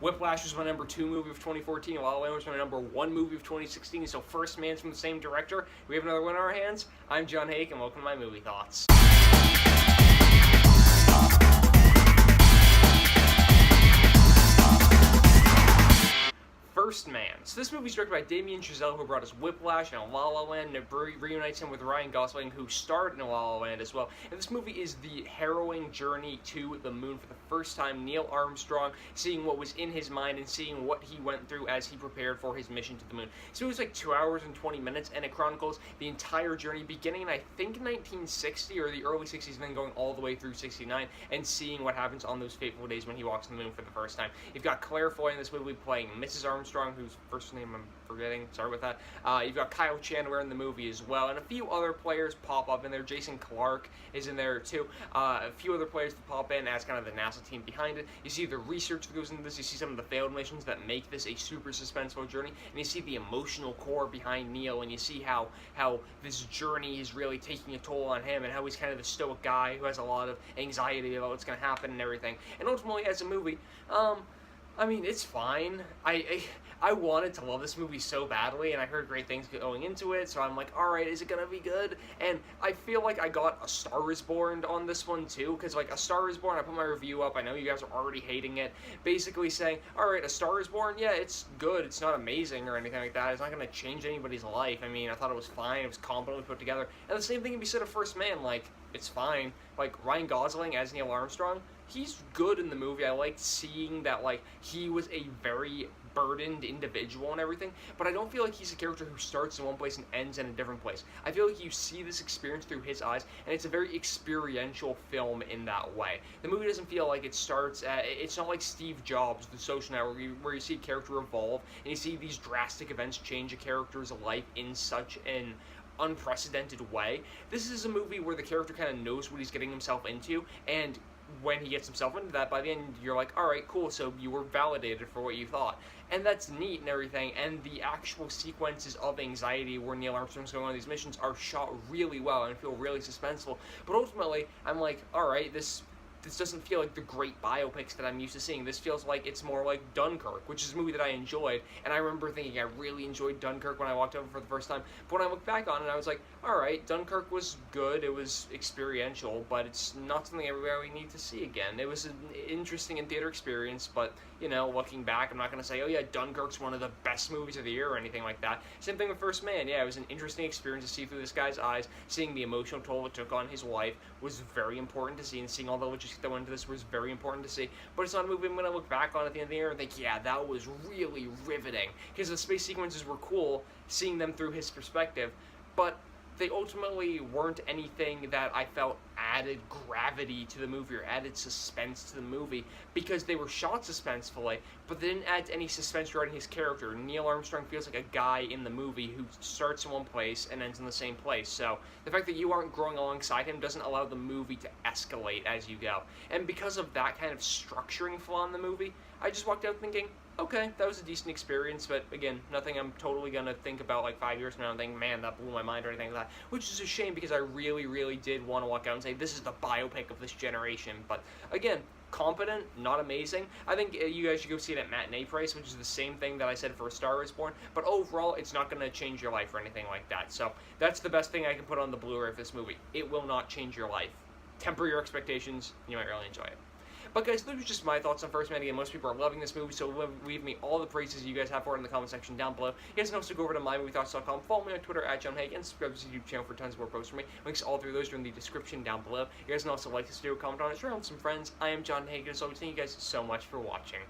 Whiplash was my number 2 movie of 2014. La La Land was my number 1 movie of 2016. So First Man's from the same director. We have another one in our hands. I'm John Hayeck, and welcome to my movie thoughts. First Man. So this movie is directed by Damien Chazelle, who brought us Whiplash and La La Land, and it reunites him with Ryan Gosling, who starred in La La Land as well. And this movie is the harrowing journey to the moon for the first time. Neil Armstrong, seeing what was in his mind and seeing what he went through as he prepared for his mission to the moon. So it was like 2 hours and 20 minutes, and it chronicles the entire journey, beginning in, I think, 1960 or the early 60s, and then going all the way through 69, and seeing what happens on those fateful days when he walks on the moon for the first time. You've got Claire Foy in this movie playing Mrs. Armstrong, whose first name I'm forgetting, sorry about that. You've got Kyle Chandler in the movie as well, and a few other players pop up in there. Jason Clarke is in there too. A few other players that pop in as kind of the NASA team behind it. You see the research that goes into this, you see some of the failed missions that make this a super suspenseful journey, and you see the emotional core behind Neil, and you see how this journey is really taking a toll on him, and how he's kind of the stoic guy who has a lot of anxiety about what's going to happen and everything. And ultimately, as a movie, I mean, it's fine. I wanted to love this movie so badly, and I heard great things going into it, so I'm like, alright, is it gonna be good? And I feel like I got A Star Is Born on this one, too, because, like, A Star Is Born, I put my review up, I know you guys are already hating it, basically saying, alright, A Star Is Born, yeah, it's good, it's not amazing or anything like that, it's not gonna change anybody's life. I mean, I thought it was fine, it was competently put together, and the same thing can be said of First Man, like, it's fine. Like, Ryan Gosling as Neil Armstrong, he's good in the movie. I liked seeing that, like, he was a very burdened individual and everything, but I don't feel like he's a character who starts in one place and ends in a different place. I feel like you see this experience through his eyes, and it's a very experiential film in that way. The movie doesn't feel like it starts at, it's not like Steve Jobs, The Social Network, where you see a character evolve, and you see these drastic events change a character's life in such an unprecedented way. This is a movie where the character kind of knows what he's getting himself into, and when he gets himself into that, by the end, you're like, alright, cool, so you were validated for what you thought. And that's neat and everything, and the actual sequences of anxiety where Neil Armstrong's going on these missions are shot really well and feel really suspenseful. But ultimately, I'm like, alright, this doesn't feel like the great biopics that I'm used to seeing. This feels like it's more like Dunkirk, which is a movie that I enjoyed, and I remember thinking I really enjoyed Dunkirk when I walked over for the first time, but when I look back on it, I was like, alright, Dunkirk was good, it was experiential, but it's not something everybody needs to see again. It was an interesting in-theater experience, but, you know, looking back, I'm not going to say, oh yeah, Dunkirk's one of the best movies of the year or anything like that. Same thing with First Man. Yeah, it was an interesting experience to see through this guy's eyes. Seeing the emotional toll it took on his wife was very important to see, and seeing all the logistics that went into this was very important to see. But it's not a movie I'm going to look back on at the end of the year and think, yeah, that was really riveting, because the space sequences were cool, seeing them through his perspective, but they ultimately weren't anything that I felt added gravity to the movie or added suspense to the movie, because they were shot suspensefully, but they didn't add any suspense regarding his character. Neil Armstrong feels like a guy in the movie who starts in one place and ends in the same place, so the fact that you aren't growing alongside him doesn't allow the movie to escalate as you go. And because of that kind of structuring flaw in the movie, I just walked out thinking, okay, that was a decent experience, but again, nothing I'm totally gonna think about like 5 years from now and think, man, that blew my mind or anything like that, which is a shame because I really, really did want to walk out and say, this is the biopic of this generation. But again, competent, not amazing. I think you guys should go see it at matinee price, which is the same thing that I said for A Star Is Born, but overall, it's not going to change your life or anything like that. So that's the best thing I can put on the Blu-ray of this movie. It will not change your life. Temper your expectations, you might really enjoy it. But guys, those are just my thoughts on First Man. Again, most people are loving this movie, so leave me all the praises you guys have for it in the comment section down below. You guys can also go over to mymoviethoughts.com, follow me on Twitter at John Hayeck, and subscribe to this YouTube channel for tons more posts from me. Links to all three of those are in the description down below. You guys can also like this video, comment on it, share it with some friends. I am John Hayeck, as always, thank you guys so much for watching.